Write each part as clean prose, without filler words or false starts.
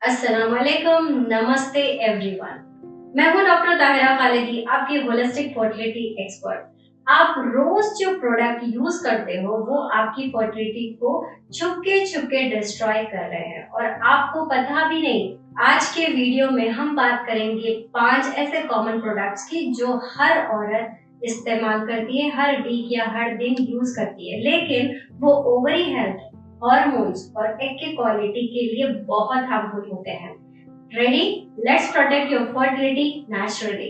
अस्सलाम वालेकुम, नमस्ते एवरीवन। मैं हूं डॉक्टर ताहिरा खालिदी, आपकी होलिस्टिक फर्टिलिटी एक्सपर्ट। आप रोज जो प्रोडक्ट यूज करते हो वो आपकी फर्टिलिटी को छुपके डिस्ट्रॉय कर रहे हैं और आपको पता भी नहीं। आज के वीडियो में हम बात करेंगे 5 ऐसे कॉमन प्रोडक्ट्स की जो हर औरत इस्तेमाल करती है, हर वीक या हर दिन यूज करती है, लेकिन वो ओवरी हेल्थ, हॉर्मोन्स और एग की क्वालिटी के लिए बहुत हार्मफुल होते हैं। Ready? Let's protect your fertility naturally.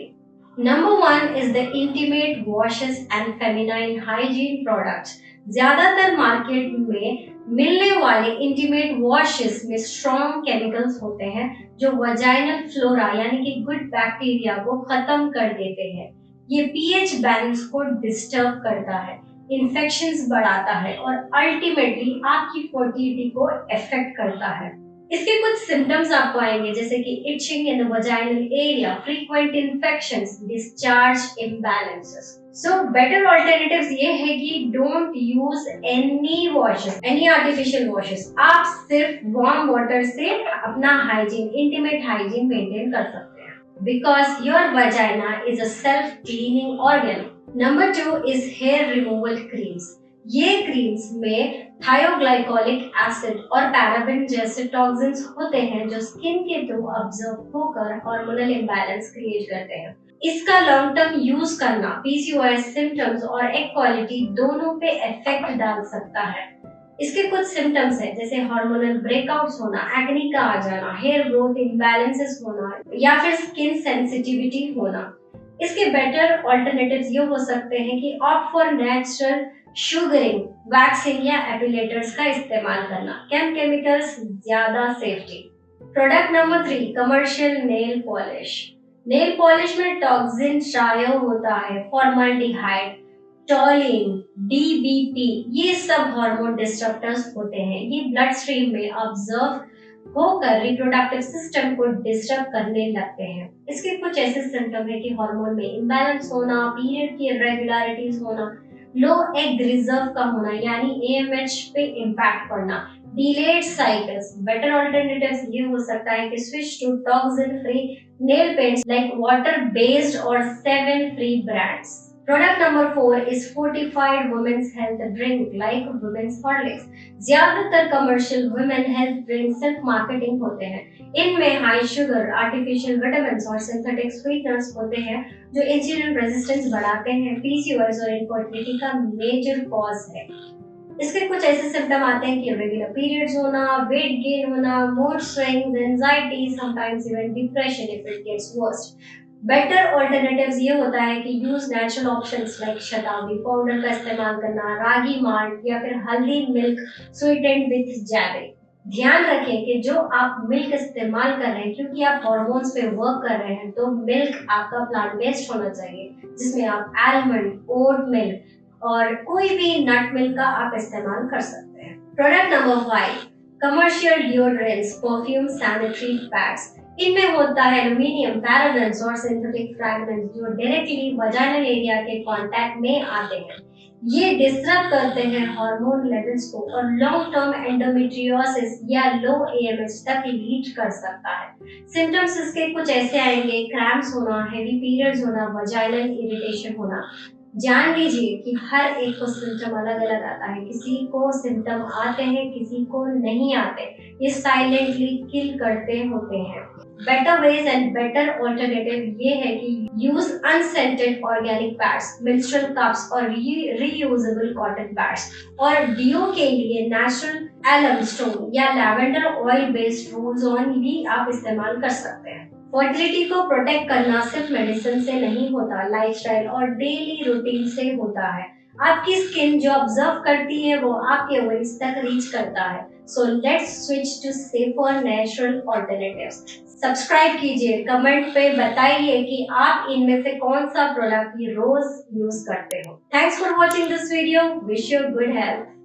Number 1 is the intimate washes and feminine hygiene products. ज्यादातर मार्केट में मिलने वाले इंटीमेट वॉशेस में स्ट्रॉन्ग केमिकल्स होते हैं जो वजाइनल फ्लोरा यानी कि गुड बैक्टीरिया को खत्म कर देते हैं। ये पीएच बैलेंस को डिस्टर्ब करता है, इन्फेक्शंस बढ़ाता है और अल्टीमेटली आपकी फर्टिलिटी को इफेक्ट करता है। इसके कुछ सिम्टम्स आपको आएंगे जैसे कि itching in the vaginal area, frequent infections, discharge imbalances. So better alternatives ये है कि don't use any washes, any artificial washes. आप सिर्फ वार्म वाटर से अपना हाइजीन, इंटीमेट हाइजीन मेंटेन कर सकते हैं, because your vagina is a self cleaning organ. Number 2 is here removal creams. ये क्रीम्स में थायोग्लाइकोलिक एसिड और पैराबेन जैसे टॉक्सिन्स होते हैं जो स्किन के थ्रू अब्जॉर्ब होकर हार्मोनल इम्बैलेंस क्रिएट करते हैं। इसका लॉन्ग टर्म यूज करना पीसीओएस सिम्टम्स और एग क्वालिटी दोनों पे इफेक्ट डाल सकता है। इसके कुछ सिम्टम्स हैं जैसे हार्मोनल ब्रेकआउट्स होना, एक्ने का आ जाना, हेयर ग्रोथ इम्बैलेंसेस होना या फिर स्किन सेंसिटिविटी होना। इसके बेटर ऑल्टरनेटिव्स ये हो सकते हैं कि opt for natural sugaring, waxing या एपिलेटर्स का इस्तेमाल करना, केमिकल्स ज्यादा safety. Product number 3, commercial nail polish. Nail polish में टॉक्सिन शाया होता है, फॉर्मल्डिहाइड, टॉलिन, डीबीपी, ये सब हार्मोन डिस्टरप्टर्स होते हैं। ये ब्लड स्ट्रीम में ऑब्जर्व होकर रिप्रोडक्टिव सिस्टम को डिस्टर्ब करने लगते हैं। इसके कुछ ऐसे सिम्टम है कि हार्मोन में इम्बैलेंस होना, पीरियड की इरेगुलरिटीज होना, लो एग रिजर्व का होना यानी एएमएच पे इम्पैक्ट पड़ना, डिलेड साइकिल्स। बेटर ऑल्टरनेटिव्स ये हो सकता है कि switch to toxin free nail paints like water based और 7 free brands. Product number 4 is fortified women's health drink like women's Horlicks। ज्यादातर कमर्शियल वुमेन हेल्थ ड्रिंक सिर्फ मार्केटिंग होते हैं। इनमें हाई शुगर, आर्टिफिशियल विटामिन्स और सिंथेटिक स्वीटनर्स होते हैं जो इंसुलिन रेजिस्टेंस बढ़ाते हैं, पीसीओएस और इनफर्टिलिटी का मेजर कॉज है। इसके कुछ ऐसे सिम्टम आते हैं कि इरेगुलर पीरियड्स होना, वेट गेन होना, mood swings, anxiety, sometimes even depression if it gets worst. Better alternatives ये होता है कि use natural options like shatavari powder का इस्तेमाल करना, रागी माल्ट या फिर हल्दी मिल्क स्वीटेंड विद जैगरी। ध्यान रखें कि जो आप मिल्क इस्तेमाल कर रहे हैं, क्योंकि आप हॉर्मोन्स पे वर्क कर रहे हैं, तो मिल्क आपका प्लांट बेस्ड होना चाहिए जिसमें आप आलमंड, ओट मिल्क और कोई भी नट मिल्क का आप इस्तेमाल कर सकते हैं। Product number 5, commercial deodorants, perfume, sanitary pads. इनमें होता है एल्यूमिनियम, पैराबेन्स और सिंथेटिक फ्रैग्रेंस जो डायरेक्टली वजाइनल एरिया के कांटेक्ट में आते हैं। ये डिस्टर्ब करते हैं हार्मोन लेवल्स को और लॉन्ग टर्म एंडोमेट्रियोसिस या लो एएमएच तक लीड कर सकता है। सिम्टम्स इसके कुछ ऐसे आएंगे: क्रैम्प्स होना, हेवी पीरियड्स होना, वजाइनल इरिटेशन होना। जान लीजिए कि हर एक को सिम्टम अलग अलग आता है, किसी को सिम्टम आते हैं, किसी को नहीं आते। ये साइलेंटली किल करते होते हैं। Better ways and better alternative ये है कि use unscented organic pads, menstrual cups और रीयूजेबल कॉटन पैड्स। और डीओ के लिए नेचुरल एलम स्टोन या lavender oil based rolls on भी आप इस्तेमाल कर सकते हैं। फर्टिलिटी को प्रोटेक्ट करना सिर्फ मेडिसिन से नहीं होता, लाइफस्टाइल और डेली रूटीन से होता है। आपकी स्किन जो ऑब्जर्व करती है वो आपके ओवरीज तक रीच करता है। So let's switch to safer natural alternatives. Subscribe कीजिए, कमेंट पे बताइए कि आप इनमें से कौन सा प्रोडक्ट रोज यूज करते हो। Thanks for watching this video, wish you good health.